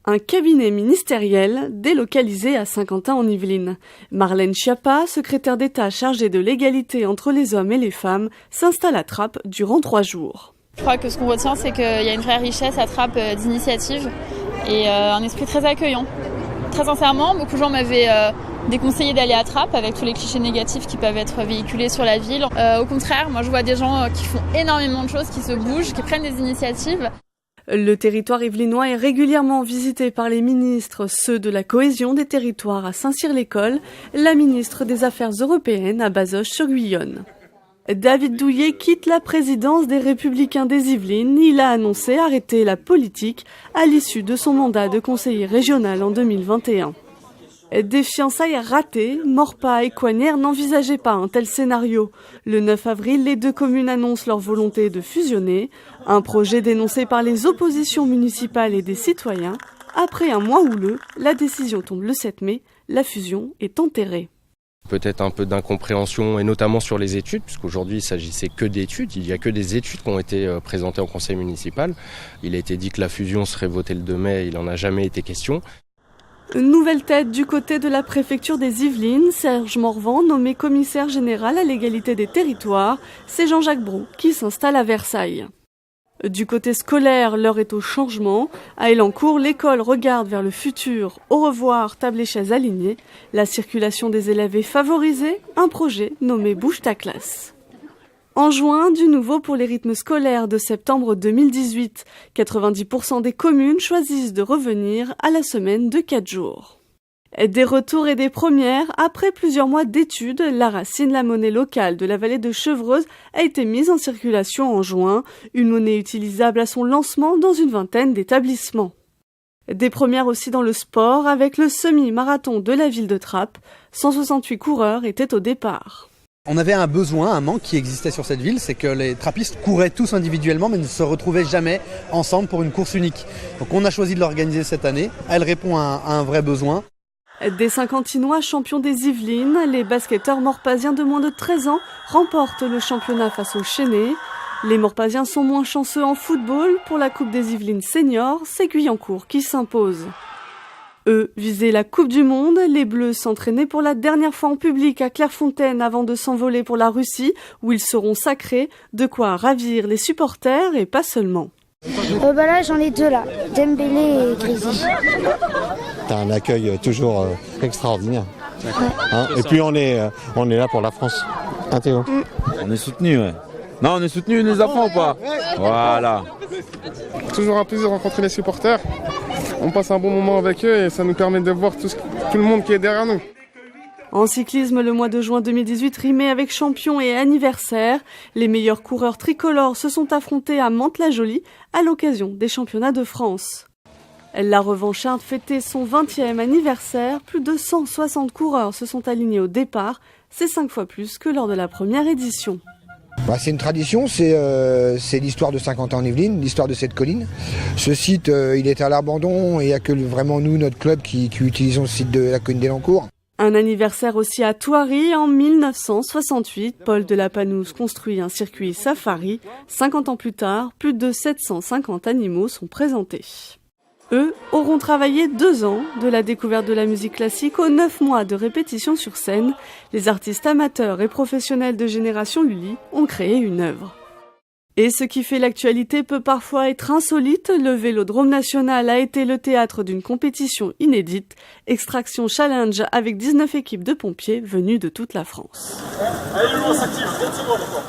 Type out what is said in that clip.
Un cabinet ministériel délocalisé à Saint-Quentin-en-Yvelines. Marlène Schiappa, secrétaire d'État chargée de l'égalité entre les hommes et les femmes, s'installe à Trappes durant 3 jours. Je crois que ce qu'on retient, c'est qu'il y a une vraie richesse à Trappes d'initiatives et un esprit très accueillant. Très sincèrement, beaucoup de gens m'avaient déconseillé d'aller à Trappes avec tous les clichés négatifs qui peuvent être véhiculés sur la ville. Au contraire, moi je vois des gens qui font énormément de choses, qui se bougent, qui prennent des initiatives. Le territoire yvelinois est régulièrement visité par les ministres, ceux de la cohésion des territoires à Saint-Cyr-l'École, la ministre des Affaires européennes à Bazoches-sur-Guyonne. David Douillet quitte la présidence des Républicains des Yvelines. Il a annoncé arrêter la politique à l'issue de son mandat de conseiller régional en 2021. Des fiançailles ratées, Maurepas et Coignères n'envisageaient pas un tel scénario. Le 9 avril, les 2 communes annoncent leur volonté de fusionner, un projet dénoncé par les oppositions municipales et des citoyens. Après un mois houleux, la décision tombe le 7 mai, la fusion est enterrée. Peut-être un peu d'incompréhension, et notamment sur les études, puisqu'aujourd'hui il s'agissait que d'études. Il n'y a que des études qui ont été présentées au conseil municipal. Il a été dit que la fusion serait votée le 2 mai, il n'en a jamais été question. Une nouvelle tête du côté de la préfecture des Yvelines, Serge Morvan, nommé commissaire général à l'égalité des territoires, c'est Jean-Jacques Brou qui s'installe à Versailles. Du côté scolaire, l'heure est au changement. À Elancourt, l'école regarde vers le futur. Au revoir, table et chaises alignées. La circulation des élèves est favorisée. Un projet nommé Bouge ta classe. En juin, du nouveau pour les rythmes scolaires de septembre 2018. 90% des communes choisissent de revenir à la semaine de 4 jours. Des retours et des premières, après plusieurs mois d'études, la racine, la monnaie locale de la vallée de Chevreuse, a été mise en circulation en juin, une monnaie utilisable à son lancement dans une vingtaine d'établissements. Des premières aussi dans le sport, avec le semi-marathon de la ville de Trappes, 168 coureurs étaient au départ. On avait un besoin, un manque qui existait sur cette ville, c'est que les trappistes couraient tous individuellement mais ne se retrouvaient jamais ensemble pour une course unique. Donc on a choisi de l'organiser cette année, elle répond à un vrai besoin. Des Saint-Quentinois champions des Yvelines, les basketteurs morpasiens de moins de 13 ans remportent le championnat face aux Chénés. Les morpasiens sont moins chanceux en football. Pour la Coupe des Yvelines seniors, c'est Guyancourt qui s'impose. Eux visaient la Coupe du Monde, les Bleus s'entraînaient pour la dernière fois en public à Clairefontaine avant de s'envoler pour la Russie, où ils seront sacrés, de quoi ravir les supporters et pas seulement. Là j'en ai 2 là, Dembélé et Grisi. T'as un accueil toujours extraordinaire. Hein, et puis on est là pour la France. Hein Théo ? On est soutenus, ouais. Non, on est soutenus les enfants ou pas ? Voilà. Toujours un plaisir de rencontrer les supporters. On passe un bon moment avec eux et ça nous permet de voir tout le monde qui est derrière nous. En cyclisme, le mois de juin 2018 rimait avec champion et anniversaire. Les meilleurs coureurs tricolores se sont affrontés à Mantes-la-Jolie à l'occasion des championnats de France. La revancharde fêtait son 20e anniversaire. Plus de 160 coureurs se sont alignés au départ. C'est 5 fois plus que lors de la première édition. C'est une tradition, c'est l'histoire de Saint-Quentin-en-Yvelines, l'histoire de cette colline. Ce site, il est à l'abandon et il n'y a que vraiment nous, notre club, qui utilisons le site de la colline d'Elancourt. Un anniversaire aussi à Thoiry en 1968. Paul de la Panouse construit un circuit safari. 50 ans plus tard, plus de 750 animaux sont présentés. Eux auront travaillé 2 ans, de la découverte de la musique classique aux 9 mois de répétition sur scène. Les artistes amateurs et professionnels de Génération Lully ont créé une œuvre. Et ce qui fait l'actualité peut parfois être insolite. Le Vélodrome National a été le théâtre d'une compétition inédite, Extraction Challenge avec 19 équipes de pompiers venues de toute la France. Allez, on s'active, 30 secondes encore.